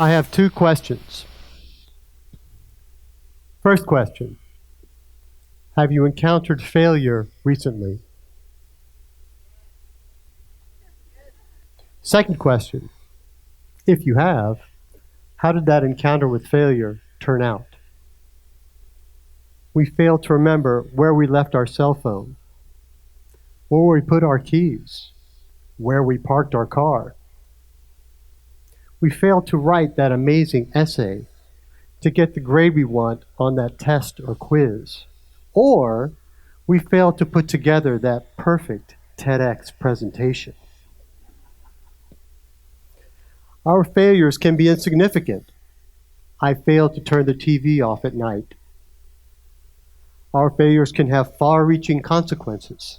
I have two questions. First question, have you encountered failure recently? Second question, if you have, how did that encounter with failure turn out? We fail to remember where we left our cell phone, where we put our keys, where we parked our car. We fail to write that amazing essay to get the grade we want on that test or quiz. Or we fail to put together that perfect TEDx presentation. Our failures can be insignificant. I failed to turn the TV off at night. Our failures can have far-reaching consequences.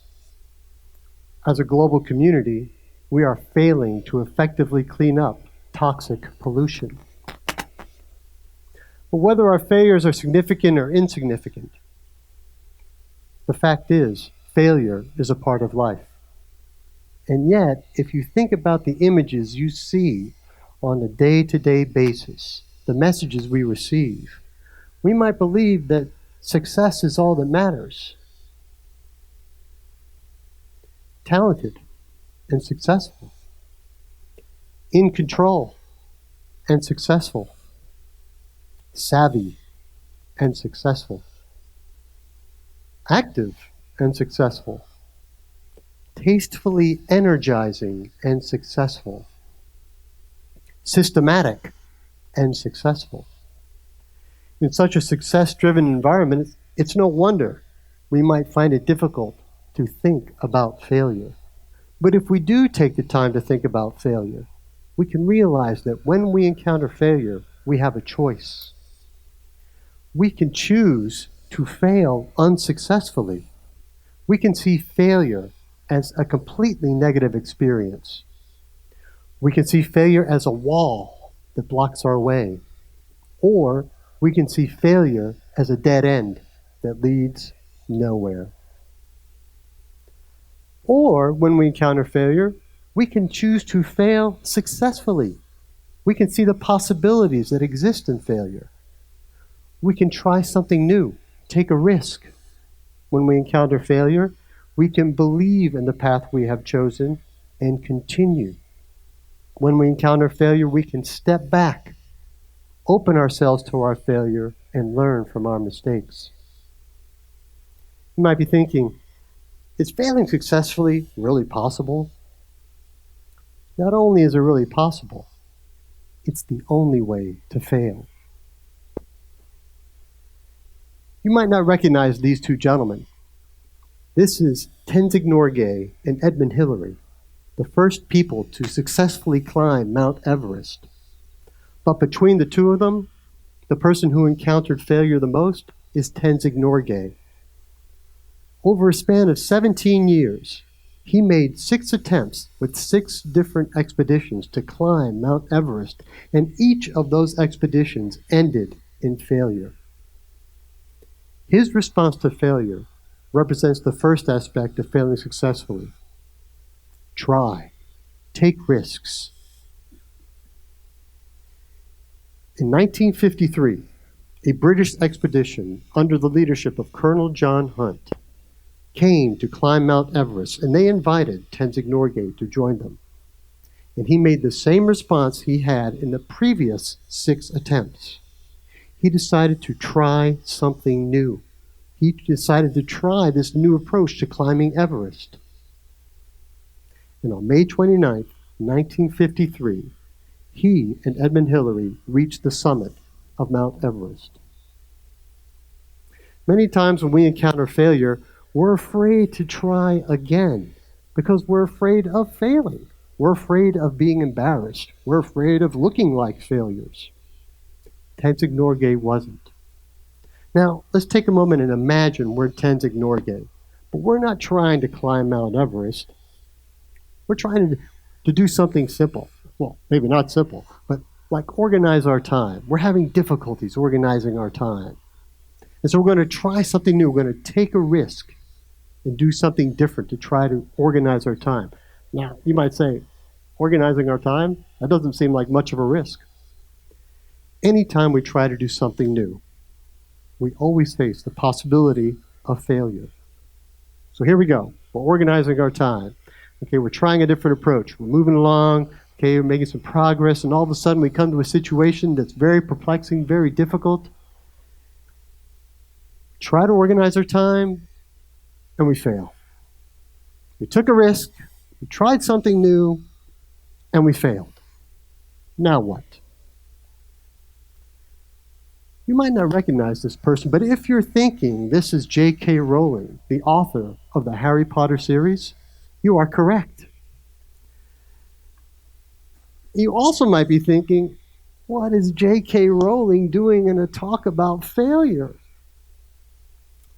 As a global community, we are failing to effectively clean up toxic pollution. But whether our failures are significant or insignificant, the fact is, failure is a part of life. And yet, if you think about the images you see on a day-to-day basis, the messages we receive, we might believe that success is all that matters. Talented and successful. In control and successful. Savvy and successful. Active and successful. Tastefully energizing and successful. Systematic and successful. In such a success-driven environment, it's no wonder we might find it difficult to think about failure. But if we do take the time to think about failure, we can realize that when we encounter failure, we have a choice. We can choose to fail unsuccessfully. We can see failure as a completely negative experience. We can see failure as a wall that blocks our way. Or we can see failure as a dead end that leads nowhere. Or when we encounter failure, we can choose to fail successfully. We can see the possibilities that exist in failure. We can try something new, take a risk. When we encounter failure, we can believe in the path we have chosen and continue. When we encounter failure, we can step back, open ourselves to our failure, and learn from our mistakes. You might be thinking, is failing successfully really possible? Not only is it really possible, it's the only way to fail. You might not recognize these two gentlemen. This is Tenzing Norgay and Edmund Hillary, the first people to successfully climb Mount Everest. But between the two of them, the person who encountered failure the most is Tenzing Norgay. Over a span of 17 years, he made 6 attempts with 6 different expeditions to climb Mount Everest, and each of those expeditions ended in failure. His response to failure represents the first aspect of failing successfully. Try. Take risks. In 1953, a British expedition under the leadership of Colonel John Hunt came to climb Mount Everest, and they invited Tenzing Norgay to join them. And he made the same response he had in the previous 6 attempts. He decided to try something new. He decided to try this new approach to climbing Everest. And on May 29, 1953, he and Edmund Hillary reached the summit of Mount Everest. Many times when we encounter failure, we're afraid to try again because we're afraid of failing. We're afraid of being embarrassed. We're afraid of looking like failures. Tenzing Norgay wasn't. Now, let's take a moment and imagine we're Tenzing Norgay. But we're not trying to climb Mount Everest. We're trying to do something simple. Well, maybe not simple, but like organize our time. We're having difficulties organizing our time. And so we're going to try something new. We're going to take a risk and do something different to try to organize our time. Now, you might say, organizing our time? That doesn't seem like much of a risk. Anytime we try to do something new, we always face the possibility of failure. So here we go. We're organizing our time. Okay, we're trying a different approach. We're moving along. Okay, we're making some progress, and all of a sudden we come to a situation that's very perplexing, very difficult. Try to organize our time, and we fail. We took a risk, we tried something new, and we failed. Now what? You might not recognize this person, but if you're thinking this is JK Rowling, the author of the Harry Potter series, you are correct. You also might be thinking, what is JK Rowling doing in a talk about failure?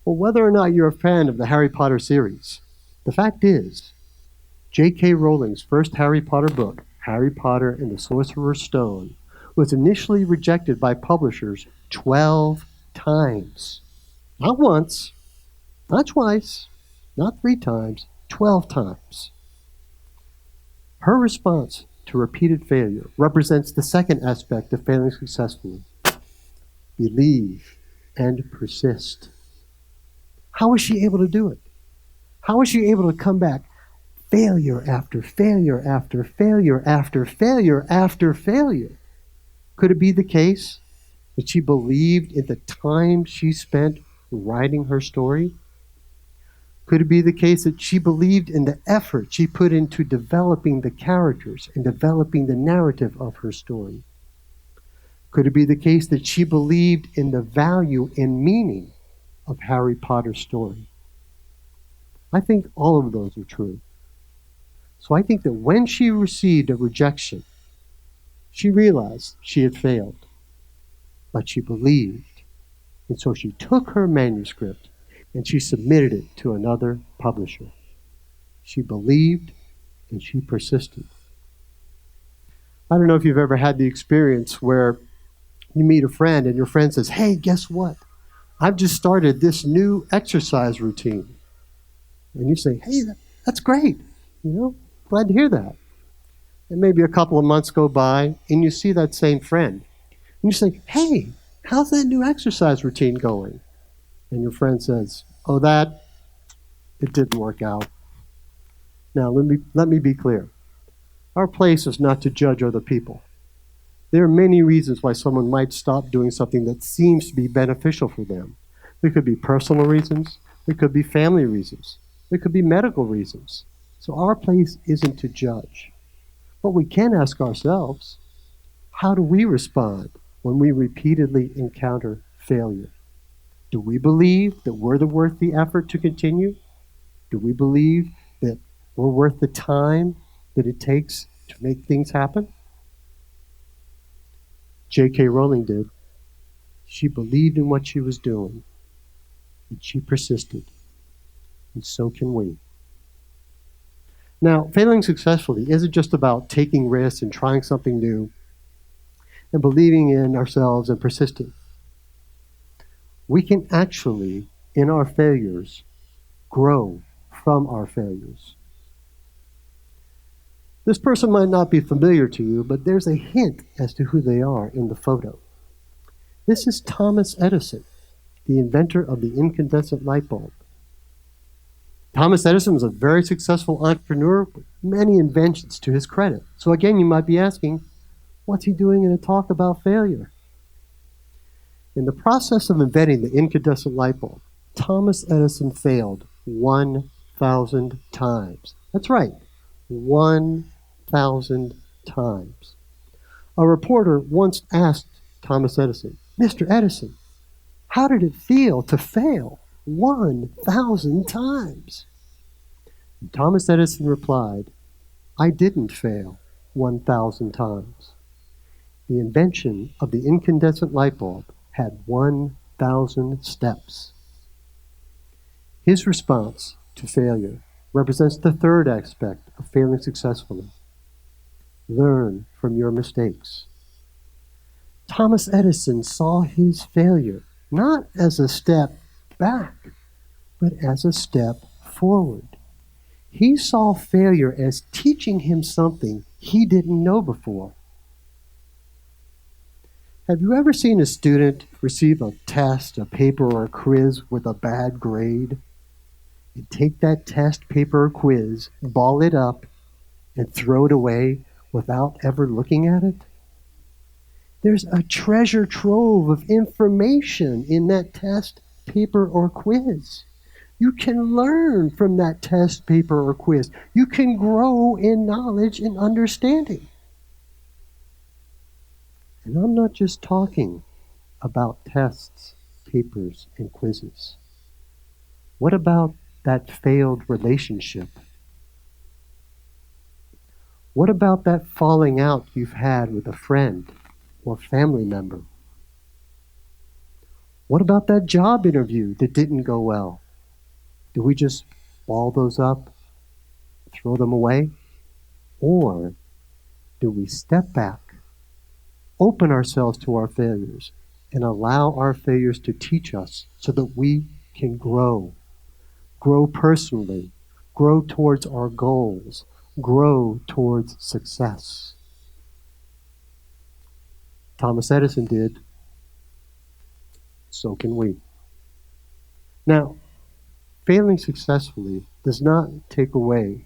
Well, whether or not you're a fan of the Harry Potter series, the fact is, JK Rowling's first Harry Potter book, Harry Potter and the Sorcerer's Stone, was initially rejected by publishers 12 times. Not once, not twice, not 3 times, 12 times. Her response to repeated failure represents the second aspect of failing successfully. Believe and persist. How was she able to do it? How was she able to come back failure after failure after failure after failure after failure? Could it be the case that she believed in the time she spent writing her story? Could it be the case that she believed in the effort she put into developing the characters and developing the narrative of her story? Could it be the case that she believed in the value and meaning of Harry Potter's story? I think all of those are true. So I think that when she received a rejection, she realized she had failed, but she believed. And so she took her manuscript and she submitted it to another publisher. She believed and she persisted. I don't know if you've ever had the experience where you meet a friend and your friend says, hey, guess what? I've just started this new exercise routine. And you say, hey, that's great. Glad to hear that. And maybe a couple of months go by and you see that same friend. And you say, hey, how's that new exercise routine going? And your friend says, oh, it didn't work out. Now, let me be clear. Our place is not to judge other people. There are many reasons why someone might stop doing something that seems to be beneficial for them. There could be personal reasons. There could be family reasons. There could be medical reasons. So our place isn't to judge. But we can ask ourselves, how do we respond when we repeatedly encounter failure? Do we believe that we're worth the effort to continue? Do we believe that we're worth the time that it takes to make things happen? JK Rowling did. She believed in what she was doing, and she persisted. And so can we. Now, failing successfully isn't just about taking risks and trying something new and believing in ourselves and persisting. We can actually, in our failures, grow from our failures. This person might not be familiar to you, but there's a hint as to who they are in the photo. This is Thomas Edison, the inventor of the incandescent light bulb. Thomas Edison was a very successful entrepreneur with many inventions to his credit. So again, you might be asking, what's he doing in a talk about failure? In the process of inventing the incandescent light bulb, Thomas Edison failed 1,000 times. That's right, 1,000 times. A reporter once asked Thomas Edison, Mr. Edison, how did it feel to fail 1,000 times? And Thomas Edison replied, I didn't fail 1,000 times. The invention of the incandescent light bulb had 1,000 steps. His response to failure represents the third aspect of failing successfully. Learn from your mistakes. Thomas Edison saw his failure not as a step back, but as a step forward. He saw failure as teaching him something he didn't know before. Have you ever seen a student receive a test, a paper, or a quiz with a bad grade? And take that test, paper, or quiz, ball it up, and throw it away without ever looking at it? There's a treasure trove of information in that test, paper, or quiz. You can learn from that test, paper, or quiz. You can grow in knowledge and understanding. And I'm not just talking about tests, papers, and quizzes. What about that failed relationship? What about that falling out you've had with a friend or family member? What about that job interview that didn't go well? Do we just ball those up, throw them away? Or do we step back, open ourselves to our failures, and allow our failures to teach us so that we can grow personally, grow towards our goals, grow towards success? Thomas Edison did. So can we. Now, failing successfully does not take away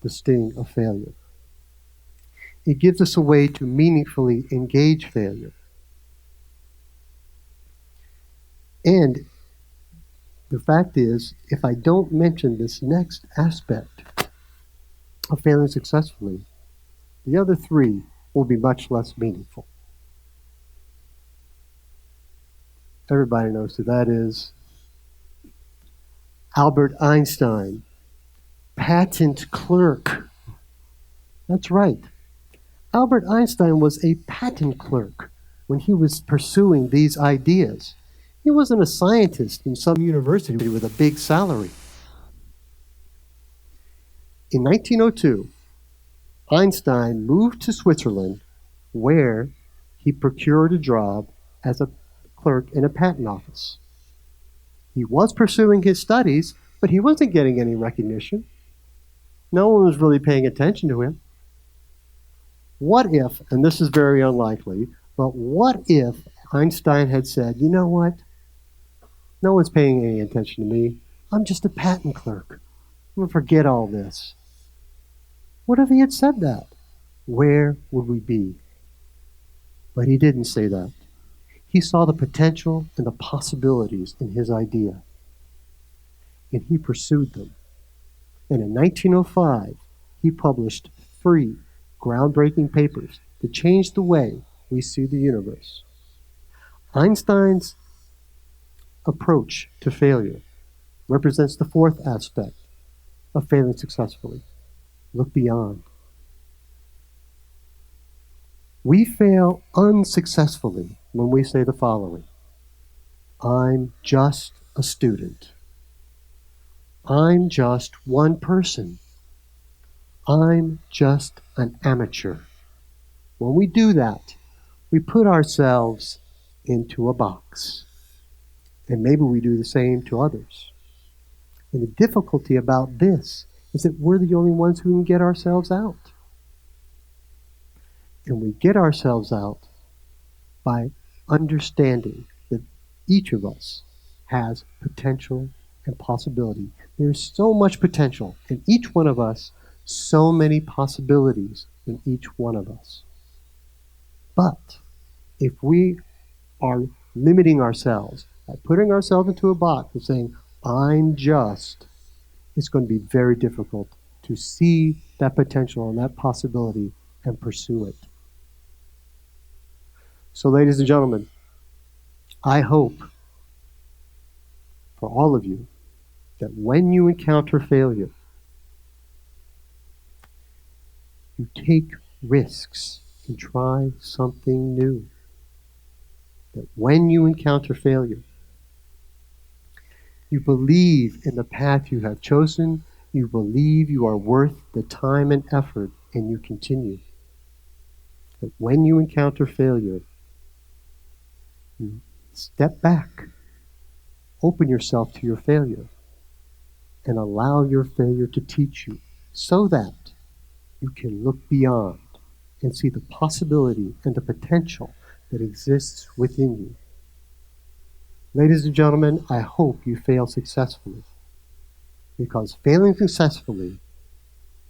the sting of failure. It gives us a way to meaningfully engage failure. And the fact is, if I don't mention this next aspect of failing successfully, the other three will be much less meaningful. Everybody knows who that is. Albert Einstein, patent clerk. That's right. Albert Einstein was a patent clerk when he was pursuing these ideas. He wasn't a scientist in some university with a big salary. In 1902, Einstein moved to Switzerland, where he procured a job as a clerk in a patent office. He was pursuing his studies, but he wasn't getting any recognition. No one was really paying attention to him. What if, and this is very unlikely, but what if Einstein had said, you know what? No one's paying any attention to me. I'm just a patent clerk. I'm going to forget all this. What if he had said that? Where would we be? But he didn't say that. He saw the potential and the possibilities in his idea, and he pursued them. And in 1905, he published 3 groundbreaking papers that changed the way we see the universe. Einstein's approach to failure represents the 4th aspect of failing successfully. Look beyond. We fail unsuccessfully when we say the following: I'm just a student. I'm just one person. I'm just an amateur. When we do that, we put ourselves into a box. And maybe we do the same to others. And the difficulty about this is that we're the only ones who can get ourselves out. And we get ourselves out by understanding that each of us has potential and possibility. There's so much potential in each one of us, so many possibilities in each one of us. But if we are limiting ourselves by putting ourselves into a box and saying, I'm just, it's going to be very difficult to see that potential and that possibility and pursue it. So, ladies and gentlemen, I hope for all of you that when you encounter failure, you take risks and try something new. That when you encounter failure, you believe in the path you have chosen, you believe you are worth the time and effort, and you continue. That when you encounter failure, you step back, open yourself to your failure, and allow your failure to teach you so that you can look beyond and see the possibility and the potential that exists within you. Ladies and gentlemen, I hope you fail successfully, because failing successfully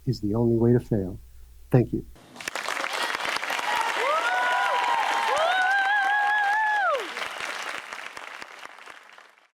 is the only way to fail. Thank you.